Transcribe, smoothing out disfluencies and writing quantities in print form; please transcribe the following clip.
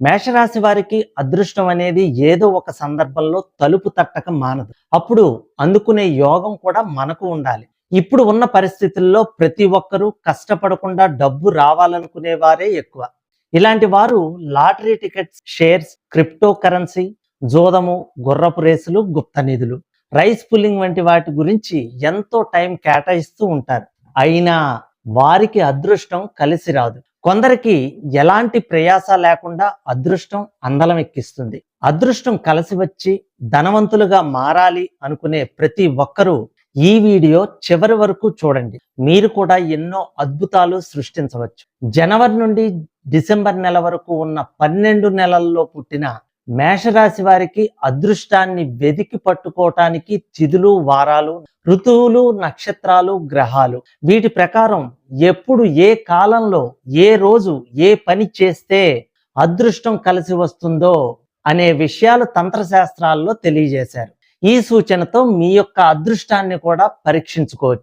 మేషరాశి వారికి అదృష్టం అనేది ఏదో ఒక సందర్భంలో తలుపు తట్టక మానదు. అప్పుడు అందుకునే యోగం కూడా మనకు ఉండాలి. ఇప్పుడు ఉన్న పరిస్థితుల్లో ప్రతి ఒక్కరూ కష్టపడకుండా డబ్బు రావాలనుకునే వారే ఎక్కువ. ఇలాంటి వారు lottery tickets, shares, crypto currency, జోదము, గుర్రపు రేసులు, గుప్త నిధులు, రైస్ పుల్లింగ్ వంటి వాటి గురించి ఎంతో టైం కేటాయిస్తూ ఉంటారు. అయినా వారికి అదృష్టం కలిసి రాదు. కొందరికి ఎలాంటి ప్రయాస లేకుండా అదృష్టం అందలం ఎక్కిస్తుంది. అదృష్టం కలిసి వచ్చి ధనవంతులుగా మారాలి అనుకునే ప్రతి ఒక్కరూ ఈ వీడియో చివరి వరకు చూడండి. మీరు కూడా ఎన్నో అద్భుతాలు సృష్టించవచ్చు. జనవరి నుండి డిసెంబర్ నెల వరకు ఉన్న 12 నెలల్లో పుట్టిన మేషరాశి వారికి అదృష్టాన్ని వెదికి పట్టుకోవటానికి తిథులు, వారాలు, ఋతువులు, నక్షత్రాలు, గ్రహాలు వీటి ప్రకారం ఎప్పుడు ఏ కాలంలో ఏ రోజు ఏ పని చేస్తే అదృష్టం కలిసి వస్తుందో అనే విషయాలు తంత్రశాస్త్రాల్లో తెలియజేశారు. ఈ సూచనతో మీ యొక్క అదృష్టాన్ని కూడా పరీక్షించుకోవచ్చు.